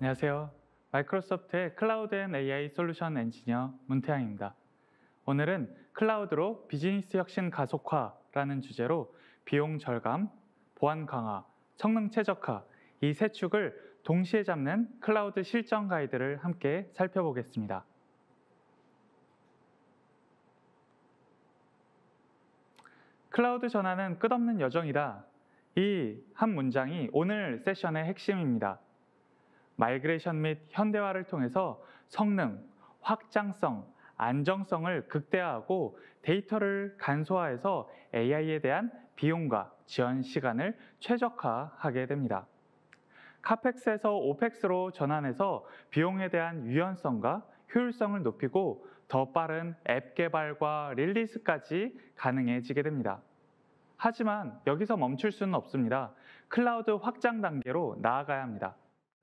안녕하세요. 마이크로소프트의 클라우드 앤 AI 솔루션 엔지니어 문태양입니다. 오늘은 클라우드로 비즈니스 혁신 가속화라는 주제로 비용 절감, 보안 강화, 성능 최적화 이 세 축을 동시에 잡는 클라우드 실전 가이드를 함께 살펴보겠습니다. 클라우드 전환은 끝없는 여정이다. 이 한 문장이 오늘 세션의 핵심입니다. 마이그레이션 및 현대화를 통해서 성능, 확장성, 안정성을 극대화하고 데이터를 간소화해서 AI에 대한 비용과 지원 시간을 최적화하게 됩니다. 카펙스에서 오펙스로 전환해서 비용에 대한 유연성과 효율성을 높이고 더 빠른 앱 개발과 릴리스까지 가능해지게 됩니다. 하지만 여기서 멈출 수는 없습니다. 클라우드 확장 단계로 나아가야 합니다.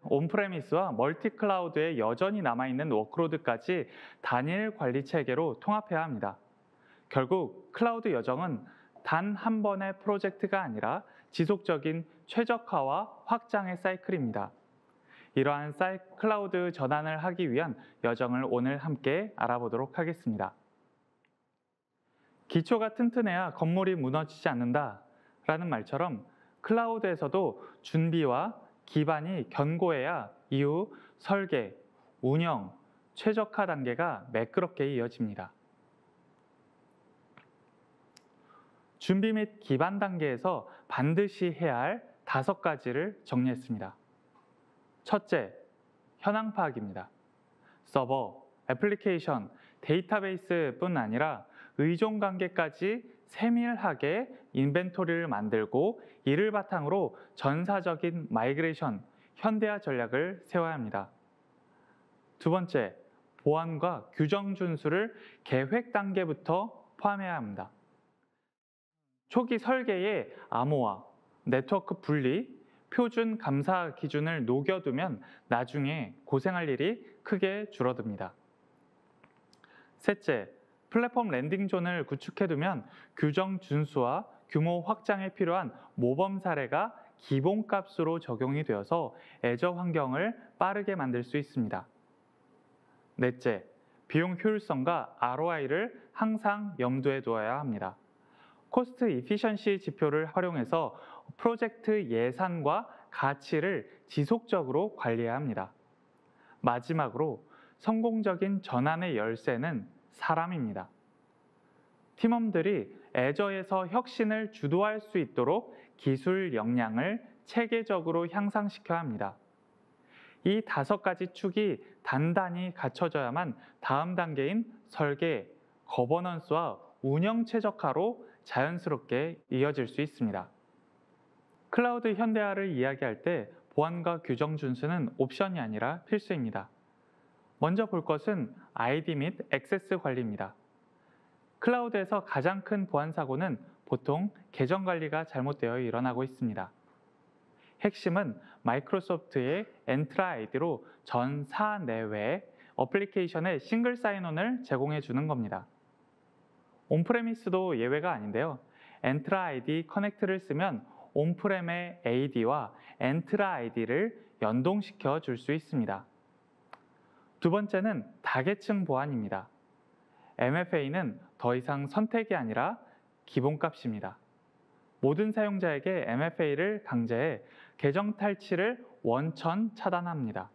온프레미스와 멀티 클라우드에 여전히 남아있는 워크로드까지 단일 관리 체계로 통합해야 합니다. 결국 클라우드 여정은 단 한 번의 프로젝트가 아니라 지속적인 최적화와 확장의 사이클입니다. 이러한 클라우드 전환을 하기 위한 여정을 오늘 함께 알아보도록 하겠습니다. 기초가 튼튼해야 건물이 무너지지 않는다 라는 말처럼 클라우드에서도 준비와 기반이 견고해야 이후 설계, 운영, 최적화 단계가 매끄럽게 이어집니다. 준비 및 기반 단계에서 반드시 해야 할 5가지를 정리했습니다. 첫째, 현황 파악입니다. 서버, 애플리케이션, 데이터베이스뿐 아니라 의존 관계까지 세밀하게 인벤토리를 만들고 이를 바탕으로 전사적인 마이그레이션, 현대화 전략을 세워야 합니다. 두 번째, 보안과 규정 준수를 계획 단계부터 포함해야 합니다. 초기 설계에 암호화, 네트워크 분리, 표준 감사 기준을 녹여두면 나중에 고생할 일이 크게 줄어듭니다. 셋째, 플랫폼 랜딩존을 구축해두면 규정 준수와 규모 확장에 필요한 모범 사례가 기본값으로 적용이 되어서 애저 환경을 빠르게 만들 수 있습니다. 넷째, 비용 효율성과 ROI를 항상 염두에 두어야 합니다. 코스트 이피션시 지표를 활용해서 프로젝트 예산과 가치를 지속적으로 관리해야 합니다. 마지막으로 성공적인 전환의 열쇠는 사람입니다. 팀원들이 애저에서 혁신을 주도할 수 있도록 기술 역량을 체계적으로 향상시켜야 합니다. 이 5가지 축이 단단히 갖춰져야만 다음 단계인 설계, 거버넌스와 운영 최적화로 자연스럽게 이어질 수 있습니다. 클라우드 현대화를 이야기할 때 보안과 규정 준수는 옵션이 아니라 필수입니다. 먼저 볼 것은 아이디 및 액세스 관리입니다. 클라우드에서 가장 큰 보안 사고는 보통 계정 관리가 잘못되어 일어나고 있습니다. 핵심은 마이크로소프트의 엔트라 아이디로 전 사내외 어플리케이션의 싱글 사인온을 제공해 주는 겁니다. 온프레미스도 예외가 아닌데요. 엔트라 아이디 커넥트를 쓰면 온프렘의 AD와 엔트라 아이디를 연동시켜 줄 수 있습니다. 두 번째는 다계층 보안입니다. MFA는 더 이상 선택이 아니라 기본값입니다. 모든 사용자에게 MFA를 강제해 계정 탈취를 원천 차단합니다.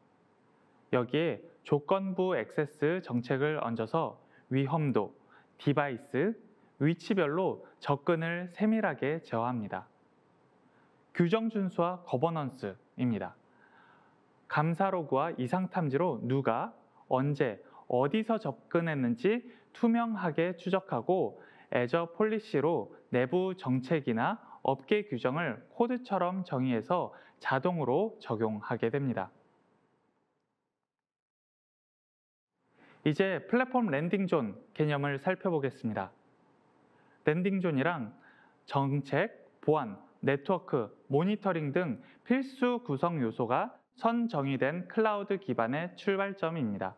여기에 조건부 액세스 정책을 얹어서 위험도, 디바이스, 위치별로 접근을 세밀하게 제어합니다. 규정 준수와 거버넌스입니다. 감사 로그와 이상 탐지로 누가, 언제, 어디서 접근했는지 투명하게 추적하고 애저 폴리시로 내부 정책이나 업계 규정을 코드처럼 정의해서 자동으로 적용하게 됩니다. 이제 플랫폼 랜딩존 개념을 살펴보겠습니다. 랜딩존이랑 정책, 보안, 네트워크, 모니터링 등 필수 구성 요소가 선정의된 클라우드 기반의 출발점입니다.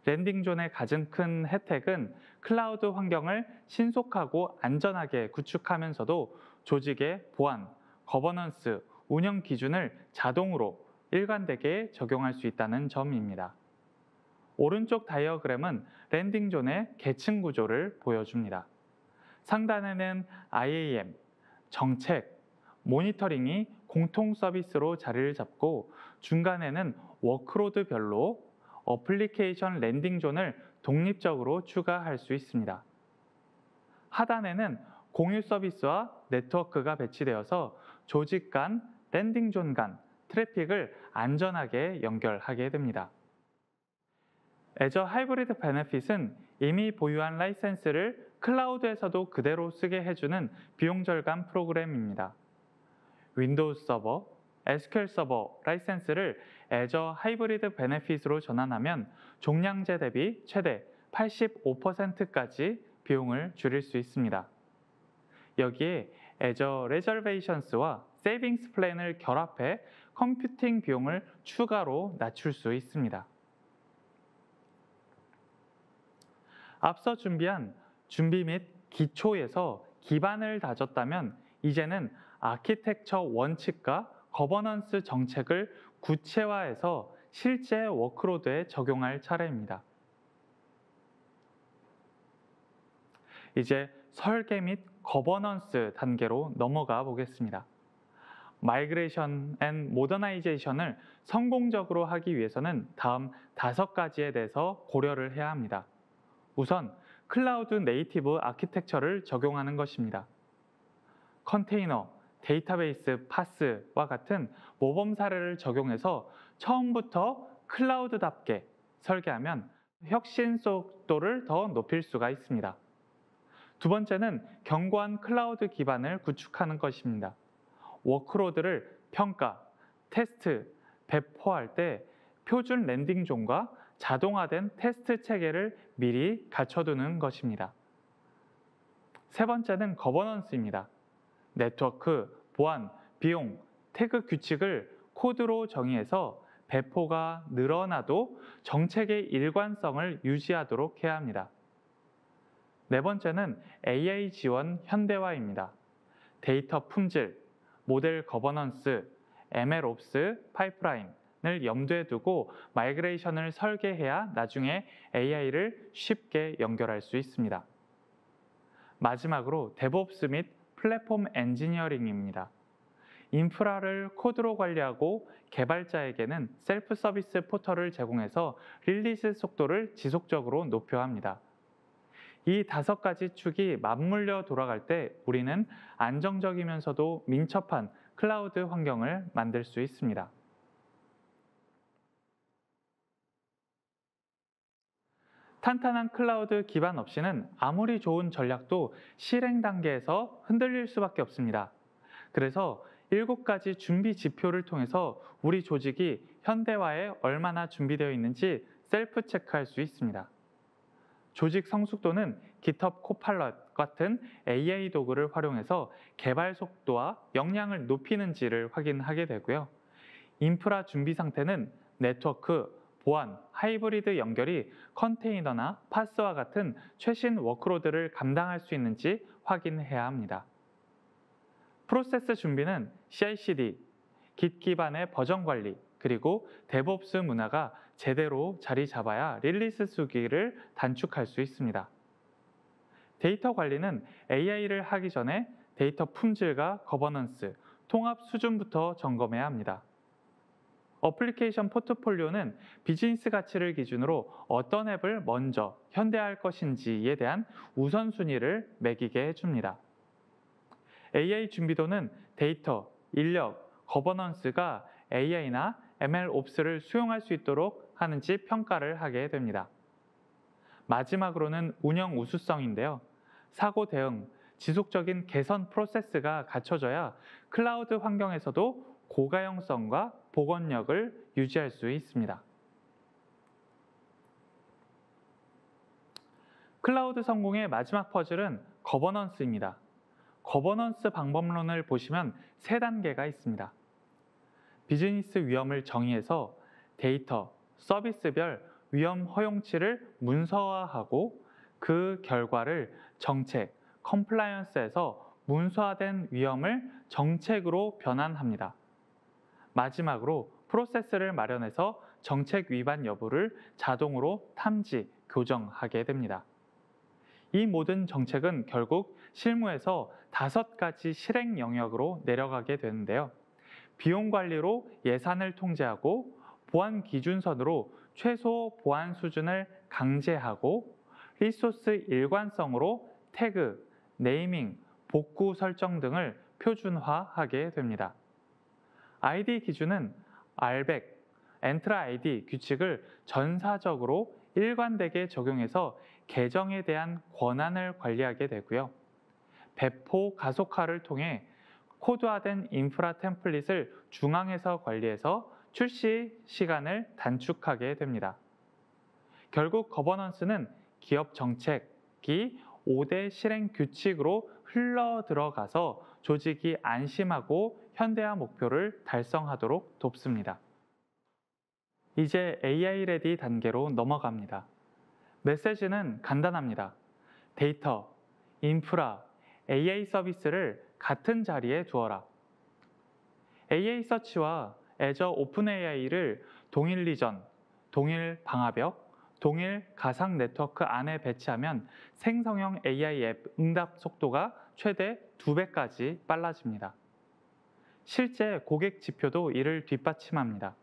랜딩존의 가장 큰 혜택은 클라우드 환경을 신속하고 안전하게 구축하면서도 조직의 보안, 거버넌스, 운영 기준을 자동으로 일관되게 적용할 수 있다는 점입니다. 오른쪽 다이어그램은 랜딩존의 계층 구조를 보여줍니다. 상단에는 IAM, 정책, 모니터링이 공통 서비스로 자리를 잡고 중간에는 워크로드별로 어플리케이션 랜딩존을 독립적으로 추가할 수 있습니다. 하단에는 공유 서비스와 네트워크가 배치되어서 조직 간, 랜딩존 간 트래픽을 안전하게 연결하게 됩니다. 애저 하이브리드 베네핏은 이미 보유한 라이센스를 클라우드에서도 그대로 쓰게 해주는 비용 절감 프로그램입니다. 윈도우 서버, SQL 서버 라이센스를 애저 하이브리드 베네핏으로 전환하면 종량제 대비 최대 85%까지 비용을 줄일 수 있습니다. 여기에 애저 레저베이션스와 세이빙스 플랜을 결합해 컴퓨팅 비용을 추가로 낮출 수 있습니다. 앞서 준비한 준비 및 기초에서 기반을 다졌다면 이제는 아키텍처 원칙과 거버넌스 정책을 구체화해서 실제 워크로드에 적용할 차례입니다. 이제 설계 및 거버넌스 단계로 넘어가 보겠습니다. 마이그레이션 앤 모더나이제이션을 성공적으로 하기 위해서는 다음 5가지에 대해서 고려를 해야 합니다. 우선 클라우드 네이티브 아키텍처를 적용하는 것입니다. 컨테이너, 데이터베이스, 파스와 같은 모범 사례를 적용해서 처음부터 클라우드답게 설계하면 혁신 속도를 더 높일 수가 있습니다. 두 번째는 견고한 클라우드 기반을 구축하는 것입니다. 워크로드를 평가, 테스트, 배포할 때 표준 랜딩존과 자동화된 테스트 체계를 미리 갖춰두는 것입니다. 세 번째는 거버넌스입니다. 네트워크, 보안, 비용, 태그 규칙을 코드로 정의해서 배포가 늘어나도 정책의 일관성을 유지하도록 해야 합니다. 네 번째는 AI 지원 현대화입니다. 데이터 품질, 모델 거버넌스, MLOps 파이프라인을 염두에 두고 마이그레이션을 설계해야 나중에 AI를 쉽게 연결할 수 있습니다. 마지막으로 데브옵스 및 플랫폼 엔지니어링입니다. 인프라를 코드로 관리하고 개발자에게는 셀프 서비스 포털을 제공해서 릴리즈 속도를 지속적으로 높여야 합니다. 이 5가지 축이 맞물려 돌아갈 때 우리는 안정적이면서도 민첩한 클라우드 환경을 만들 수 있습니다. 탄탄한 클라우드 기반 없이는 아무리 좋은 전략도 실행 단계에서 흔들릴 수밖에 없습니다. 그래서 7가지 준비 지표를 통해서 우리 조직이 현대화에 얼마나 준비되어 있는지 셀프 체크할 수 있습니다. 조직 성숙도는 GitHub 코팔럿 같은 AI 도구를 활용해서 개발 속도와 역량을 높이는지를 확인하게 되고요. 인프라 준비 상태는 네트워크, 보안, 하이브리드 연결이 컨테이너나 파스와 같은 최신 워크로드를 감당할 수 있는지 확인해야 합니다. 프로세스 준비는 CI/CD, Git 기반의 버전 관리, 그리고 데브옵스 문화가 제대로 자리 잡아야 릴리스 수기를 단축할 수 있습니다. 데이터 관리는 AI를 하기 전에 데이터 품질과 거버넌스, 통합 수준부터 점검해야 합니다. 어플리케이션 포트폴리오는 비즈니스 가치를 기준으로 어떤 앱을 먼저 현대화할 것인지에 대한 우선순위를 매기게 해줍니다. AI 준비도는 데이터, 인력, 거버넌스가 AI나 MLOps를 수용할 수 있도록 하는지 평가를 하게 됩니다. 마지막으로는 운영 우수성인데요. 사고 대응, 지속적인 개선 프로세스가 갖춰져야 클라우드 환경에서도 고가용성과 복원력을 유지할 수 있습니다. 클라우드 성공의 마지막 퍼즐은 거버넌스입니다. 거버넌스 방법론을 보시면 3단계가 있습니다. 비즈니스 위험을 정의해서 데이터, 서비스별 위험 허용치를 문서화하고 그 결과를 정책, 컴플라이언스에서 문서화된 위험을 정책으로 변환합니다. 마지막으로 프로세스를 마련해서 정책 위반 여부를 자동으로 탐지, 교정하게 됩니다. 이 모든 정책은 결국 실무에서 5가지 실행 영역으로 내려가게 되는데요. 비용 관리로 예산을 통제하고 보안 기준선으로 최소 보안 수준을 강제하고 리소스 일관성으로 태그, 네이밍, 복구 설정 등을 표준화하게 됩니다. ID 기준은 RBAC, 엔트라 ID 규칙을 전사적으로 일관되게 적용해서 계정에 대한 권한을 관리하게 되고요. 배포 가속화를 통해 코드화된 인프라 템플릿을 중앙에서 관리해서 출시 시간을 단축하게 됩니다. 결국 거버넌스는 기업 정책이 5대 실행 규칙으로 흘러 들어가서 조직이 안심하고 현대화 목표를 달성하도록 돕습니다. 이제 AI 레디 단계로 넘어갑니다. 메시지는 간단합니다. 데이터, 인프라, AI 서비스를 같은 자리에 두어라. AI 서치와 애저 오픈 AI를 동일 리전, 동일 방화벽, 동일 가상 네트워크 안에 배치하면 생성형 AI 앱 응답 속도가 최대 2배까지 빨라집니다. 실제 고객 지표도 이를 뒷받침합니다.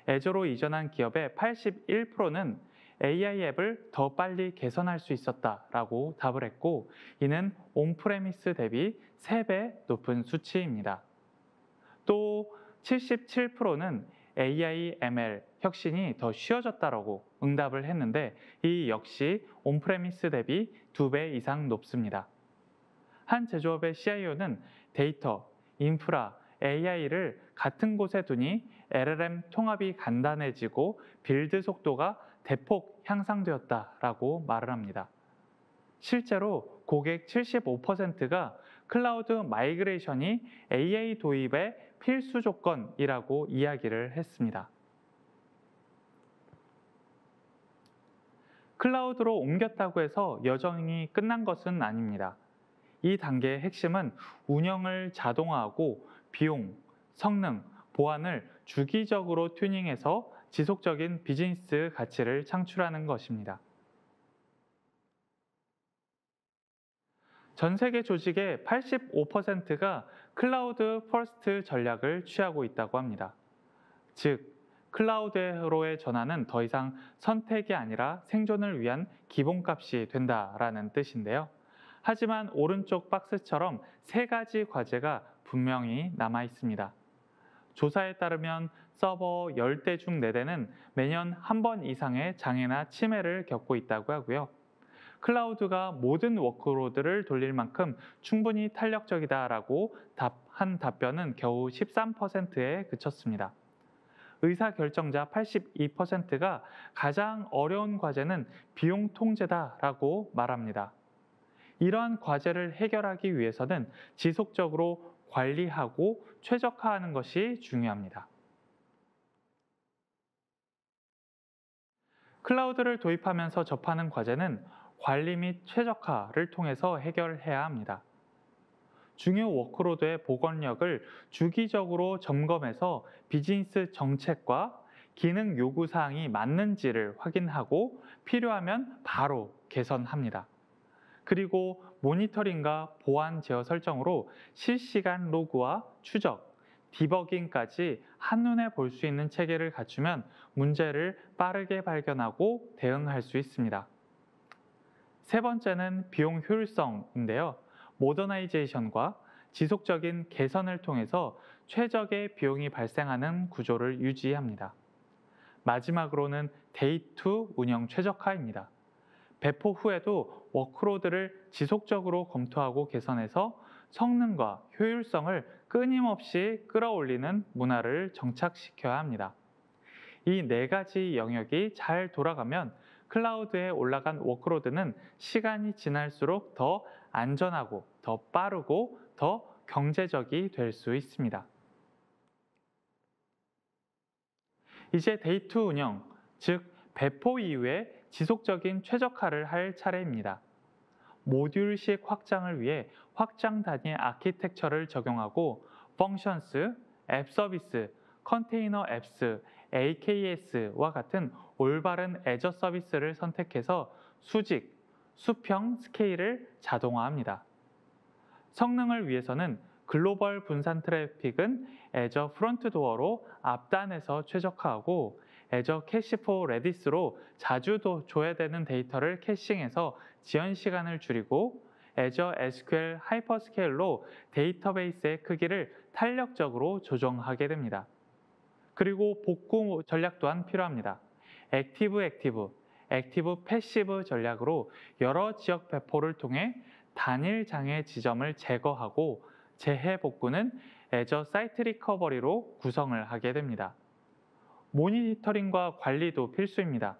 애저로 이전한 기업의 81%는 AI 앱을 더 빨리 개선할 수 있었다라고 답을 했고, 이는 온프레미스 대비 3배 높은 수치입니다. 또 77%는 AI, ML 혁신이 더 쉬워졌다라고 응답을 했는데, 이 역시 온프레미스 대비 2배 이상 높습니다. 한 제조업의 CIO는 데이터, 인프라, AI를 같은 곳에 두니 LLM 통합이 간단해지고 빌드 속도가 대폭 향상되었다라고 말을 합니다. 실제로 고객 75%가 클라우드 마이그레이션이 AI 도입의 필수 조건이라고 이야기를 했습니다. 클라우드로 옮겼다고 해서 여정이 끝난 것은 아닙니다. 이 단계의 핵심은 운영을 자동화하고 비용, 성능, 보안을 주기적으로 튜닝해서 지속적인 비즈니스 가치를 창출하는 것입니다. 전 세계 조직의 85%가 클라우드 퍼스트 전략을 취하고 있다고 합니다. 즉, 클라우드로의 전환은 더 이상 선택이 아니라 생존을 위한 기본값이 된다라는 뜻인데요. 하지만 오른쪽 박스처럼 3가지 과제가 분명히 남아 있습니다. 조사에 따르면 서버 10대 중 4대는 매년 한 번 이상의 장애나 침해를 겪고 있다고 하고요. 클라우드가 모든 워크로드를 돌릴 만큼 충분히 탄력적이다라고 한 답변은 겨우 13%에 그쳤습니다. 의사결정자 82%가 가장 어려운 과제는 비용 통제다라고 말합니다. 이러한 과제를 해결하기 위해서는 지속적으로 관리하고 최적화하는 것이 중요합니다. 클라우드를 도입하면서 접하는 과제는 관리 및 최적화를 통해서 해결해야 합니다. 중요 워크로드의 복원력을 주기적으로 점검해서 비즈니스 정책과 기능 요구사항이 맞는지를 확인하고 필요하면 바로 개선합니다. 그리고 모니터링과 보안 제어 설정으로 실시간 로그와 추적, 디버깅까지 한눈에 볼 수 있는 체계를 갖추면 문제를 빠르게 발견하고 대응할 수 있습니다. 세 번째는 비용 효율성인데요. 모더나이제이션과 지속적인 개선을 통해서 최적의 비용이 발생하는 구조를 유지합니다. 마지막으로는 데이2 운영 최적화입니다. 배포 후에도 워크로드를 지속적으로 검토하고 개선해서 성능과 효율성을 끊임없이 끌어올리는 문화를 정착시켜야 합니다. 이 4가지 영역이 잘 돌아가면 클라우드에 올라간 워크로드는 시간이 지날수록 더 안전하고 더 빠르고 더 경제적이 될 수 있습니다. 이제 데이2 운영, 즉 배포 이후에 지속적인 최적화를 할 차례입니다. 모듈식 확장을 위해 확장 단위 아키텍처를 적용하고 펑션스, 앱 서비스, 컨테이너 앱스, AKS와 같은 올바른 애저 서비스를 선택해서 수직, 수평 스케일을 자동화합니다. 성능을 위해서는 글로벌 분산 트래픽은 애저 프론트 도어로 앞단에서 최적화하고 애저 캐시4 레디스로 자주 조회되는 데이터를 캐싱해서 지연 시간을 줄이고 애저 SQL 하이퍼스케일로 데이터베이스의 크기를 탄력적으로 조정하게 됩니다. 그리고 복구 전략 또한 필요합니다. 액티브 패시브 전략으로 여러 지역 배포를 통해 단일 장애 지점을 제거하고 재해 복구는 애저 사이트 리커버리로 구성을 하게 됩니다. 모니터링과 관리도 필수입니다.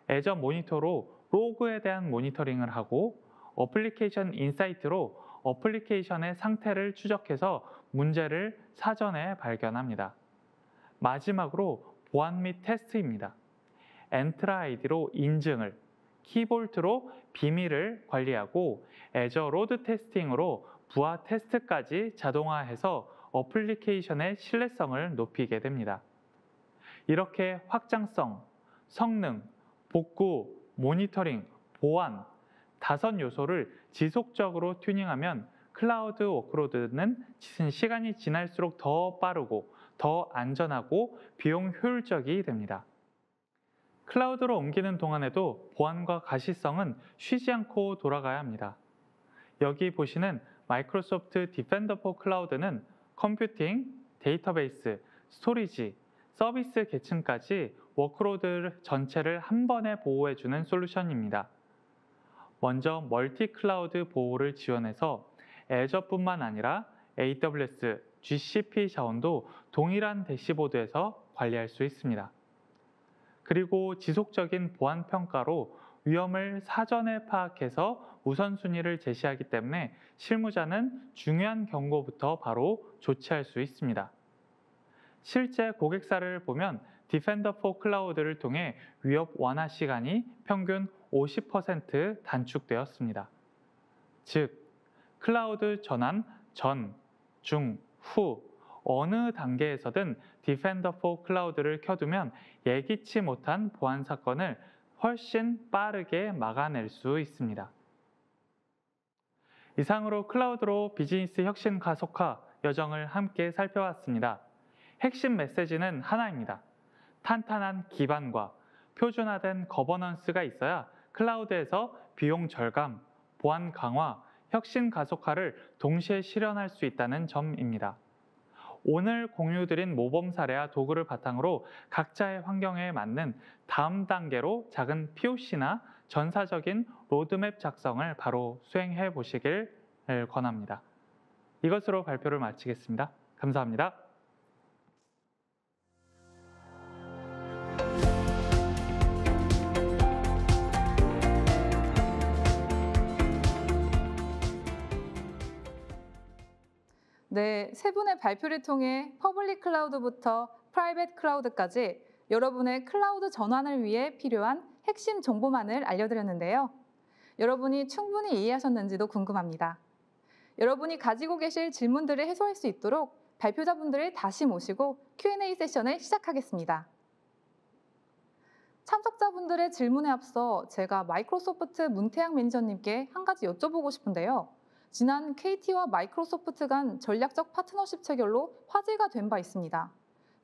애저 모니터로 로그에 대한 모니터링을 하고 어플리케이션 인사이트로 어플리케이션의 상태를 추적해서 문제를 사전에 발견합니다. 마지막으로 보안 및 테스트입니다. 엔트라 아이디로 인증을, 키볼트로 비밀을 관리하고 애저 로드 테스팅으로 부하 테스트까지 자동화해서 어플리케이션의 신뢰성을 높이게 됩니다. 이렇게 확장성, 성능, 복구, 모니터링, 보안, 5 요소를 지속적으로 튜닝하면 클라우드 워크로드는 시간이 지날수록 더 빠르고 더 안전하고 비용 효율적이 됩니다. 클라우드로 옮기는 동안에도 보안과 가시성은 쉬지 않고 돌아가야 합니다. 여기 보시는 마이크로소프트 디펜더 포 클라우드는 컴퓨팅, 데이터베이스, 스토리지, 서비스 계층까지 워크로드 전체를 한 번에 보호해주는 솔루션입니다. 먼저 멀티 클라우드 보호를 지원해서 애저뿐만 아니라 AWS, GCP 자원도 동일한 대시보드에서 관리할 수 있습니다. 그리고 지속적인 보안 평가로 위험을 사전에 파악해서 우선순위를 제시하기 때문에 실무자는 중요한 경고부터 바로 조치할 수 있습니다. 실제 고객사를 보면 디펜더 포 클라우드를 통해 위협 완화 시간이 평균 50% 단축되었습니다. 즉, 클라우드 전환 전, 중, 후 어느 단계에서든 디펜더 포 클라우드를 켜두면 예기치 못한 보안 사건을 훨씬 빠르게 막아낼 수 있습니다. 이상으로 클라우드로 비즈니스 혁신 가속화 여정을 함께 살펴봤습니다. 핵심 메시지는 하나입니다. 탄탄한 기반과 표준화된 거버넌스가 있어야 클라우드에서 비용 절감, 보안 강화, 혁신 가속화를 동시에 실현할 수 있다는 점입니다. 오늘 공유드린 모범 사례와 도구를 바탕으로 각자의 환경에 맞는 다음 단계로 작은 POC나 전사적인 로드맵 작성을 바로 수행해 보시길 권합니다. 이것으로 발표를 마치겠습니다. 감사합니다. 네, 세 분의 발표를 통해 퍼블릭 클라우드부터 프라이빗 클라우드까지 여러분의 클라우드 전환을 위해 필요한 핵심 정보만을 알려드렸는데요. 여러분이 충분히 이해하셨는지도 궁금합니다. 여러분이 가지고 계실 질문들을 해소할 수 있도록 발표자분들을 다시 모시고 Q&A 세션을 시작하겠습니다. 참석자분들의 질문에 앞서 제가 마이크로소프트 문태양 매니저님께 한 가지 여쭤보고 싶은데요. 지난 KT와 마이크로소프트 간 전략적 파트너십 체결로 화제가 된 바 있습니다.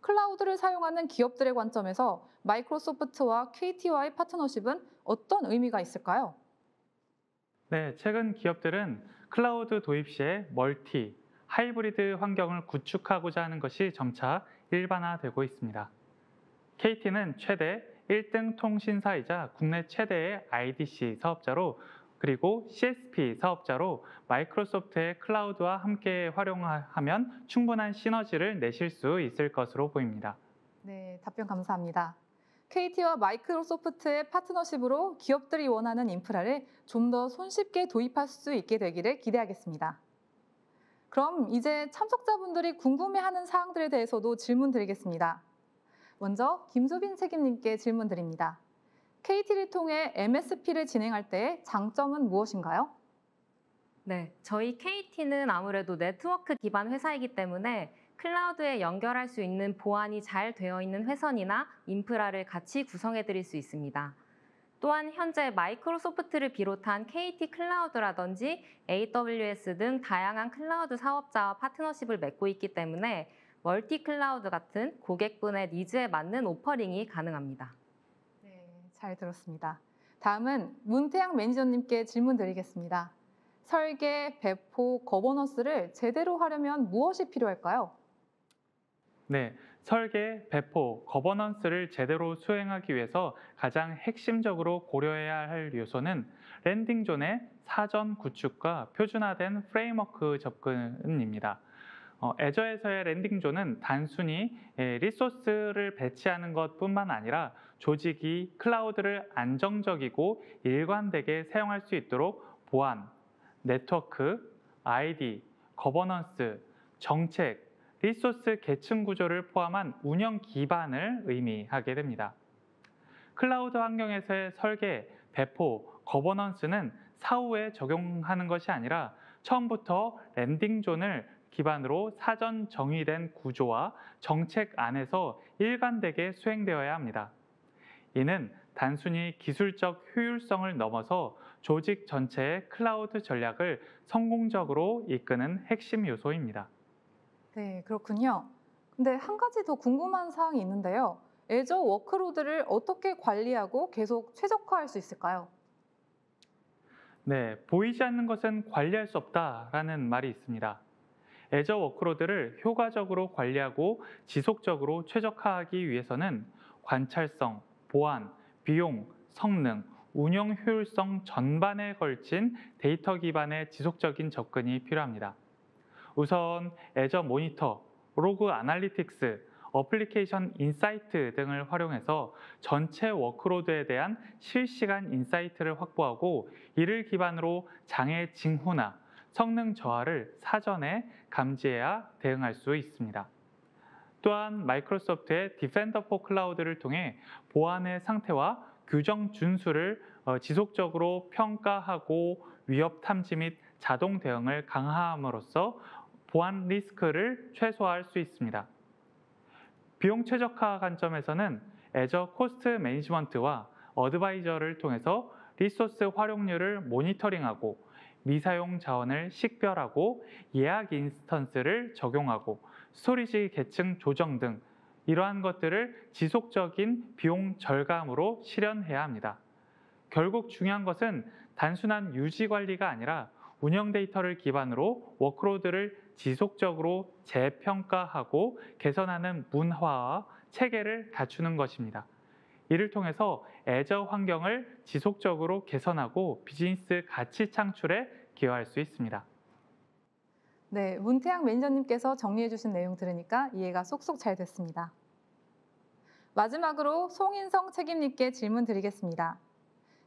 클라우드를 사용하는 기업들의 관점에서 마이크로소프트와 KT와의 파트너십은 어떤 의미가 있을까요? 네, 최근 기업들은 클라우드 도입 시에 멀티, 하이브리드 환경을 구축하고자 하는 것이 점차 일반화되고 있습니다. KT는 최대 1등 통신사이자 국내 최대의 IDC 사업자로 그리고 CSP 사업자로 마이크로소프트의 클라우드와 함께 활용하면 충분한 시너지를 내실 수 있을 것으로 보입니다. 네, 답변 감사합니다. KT와 마이크로소프트의 파트너십으로 기업들이 원하는 인프라를 좀 더 손쉽게 도입할 수 있게 되기를 기대하겠습니다. 그럼 이제 참석자분들이 궁금해하는 사항들에 대해서도 질문 드리겠습니다. 먼저 김수빈 책임님께 질문 드립니다. KT를 통해 MSP를 진행할 때의 장점은 무엇인가요? 네, 저희 KT는 아무래도 네트워크 기반 회사이기 때문에 클라우드에 연결할 수 있는 보안이 잘 되어 있는 회선이나 인프라를 같이 구성해 드릴 수 있습니다. 또한 현재 마이크로소프트를 비롯한 KT 클라우드라든지 AWS 등 다양한 클라우드 사업자와 파트너십을 맺고 있기 때문에 멀티 클라우드 같은 고객분의 니즈에 맞는 오퍼링이 가능합니다. 네, 잘 들었습니다. 다음은 문태양 매니저님께 질문 드리겠습니다. 설계, 배포, 거버넌스를 제대로 하려면 무엇이 필요할까요? 네, 설계, 배포, 거버넌스를 제대로 수행하기 위해서 가장 핵심적으로 고려해야 할 요소는 랜딩존의 사전 구축과 표준화된 프레임워크 접근입니다. 애저에서의 랜딩존은 단순히 리소스를 배치하는 것뿐만 아니라 조직이 클라우드를 안정적이고 일관되게 사용할 수 있도록 보안, 네트워크, 아이디, 거버넌스, 정책, 리소스 계층 구조를 포함한 운영 기반을 의미하게 됩니다. 클라우드 환경에서의 설계, 배포, 거버넌스는 사후에 적용하는 것이 아니라 처음부터 랜딩존을 기반으로 사전 정의된 구조와 정책 안에서 일관되게 수행되어야 합니다. 이는 단순히 기술적 효율성을 넘어서 조직 전체의 클라우드 전략을 성공적으로 이끄는 핵심 요소입니다. 네, 그렇군요. 근데 한 가지 더 궁금한 사항이 있는데요. 애저 워크로드를 어떻게 관리하고 계속 최적화할 수 있을까요? 네, 보이지 않는 것은 관리할 수 없다라는 말이 있습니다. 애저 워크로드를 효과적으로 관리하고 지속적으로 최적화하기 위해서는 관찰성, 보안, 비용, 성능, 운영 효율성 전반에 걸친 데이터 기반의 지속적인 접근이 필요합니다. 우선 애저 모니터, 로그 아날리틱스, 어플리케이션 인사이트 등을 활용해서 전체 워크로드에 대한 실시간 인사이트를 확보하고 이를 기반으로 장애 징후나 성능 저하를 사전에 감지해야 대응할 수 있습니다. 또한 마이크로소프트의 디펜더 포 클라우드를 통해 보안의 상태와 규정 준수를 지속적으로 평가하고 위협 탐지 및 자동 대응을 강화함으로써 보안 리스크를 최소화할 수 있습니다. 비용 최적화 관점에서는 애저 코스트 매니지먼트와 어드바이저를 통해서 리소스 활용률을 모니터링하고 미사용 자원을 식별하고 예약 인스턴스를 적용하고 스토리지 계층 조정 등 이러한 것들을 지속적인 비용 절감으로 실현해야 합니다. 결국 중요한 것은 단순한 유지 관리가 아니라 운영 데이터를 기반으로 워크로드를 지속적으로 재평가하고 개선하는 문화와 체계를 갖추는 것입니다. 이를 통해서 애저 환경을 지속적으로 개선하고 비즈니스 가치 창출에 기여할 수 있습니다. 네, 문태양 매니저님께서 정리해 주신 내용 들으니까 이해가 쏙쏙 잘 됐습니다. 마지막으로 송인성 책임님께 질문 드리겠습니다.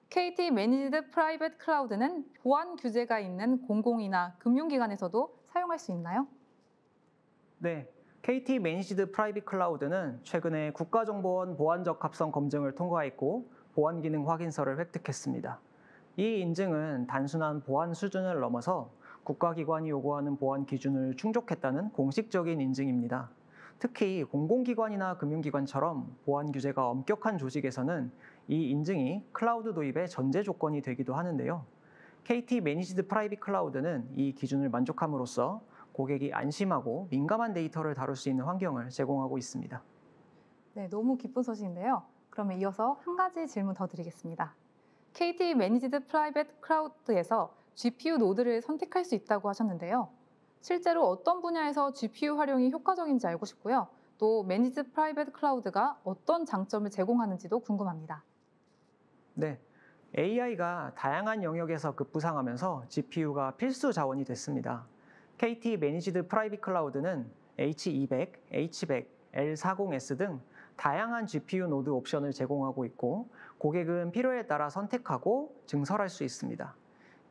KT 매니지드 프라이빗 클라우드는 보안 규제가 있는 공공이나 금융기관에서도 사용할 수 있나요? 네, KT 매니지드 프라이빗 클라우드는 최근에 국가정보원 보안적합성 검증을 통과했고 보안 기능 확인서를 획득했습니다. 이 인증은 단순한 보안 수준을 넘어서 국가기관이 요구하는 보안 기준을 충족했다는 공식적인 인증입니다. 특히 공공기관이나 금융기관처럼 보안 규제가 엄격한 조직에서는 이 인증이 클라우드 도입의 전제 조건이 되기도 하는데요. KT 매니지드 프라이빗 클라우드는 이 기준을 만족함으로써 고객이 안심하고 민감한 데이터를 다룰 수 있는 환경을 제공하고 있습니다. 네, 너무 기쁜 소식인데요. 그러면 이어서 한 가지 질문 더 드리겠습니다. KT 매니지드 프라이빗 클라우드에서 GPU 노드를 선택할 수 있다고 하셨는데요. 실제로 어떤 분야에서 GPU 활용이 효과적인지 알고 싶고요. 또 매니지드 프라이빗 클라우드가 어떤 장점을 제공하는지도 궁금합니다. 네, AI가 다양한 영역에서 급부상하면서 GPU가 필수 자원이 됐습니다. KT 매니지드 프라이빗 클라우드는 H200, H100, L40S 등 다양한 GPU 노드 옵션을 제공하고 있고 고객은 필요에 따라 선택하고 증설할 수 있습니다.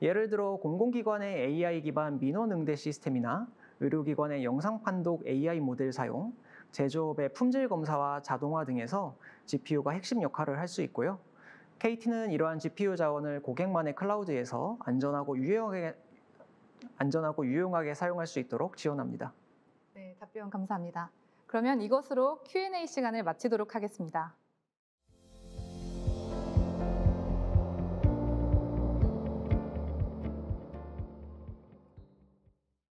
예를 들어 공공기관의 AI 기반 민원 응대 시스템이나 의료기관의 영상 판독 AI 모델 사용, 제조업의 품질 검사와 자동화 등에서 GPU가 핵심 역할을 할 수 있고요. KT는 이러한 GPU 자원을 고객만의 클라우드에서 안전하고 유용하게 사용할 수 있도록 지원합니다. 네, 답변 감사합니다. 그러면 이것으로 Q&A 시간을 마치도록 하겠습니다.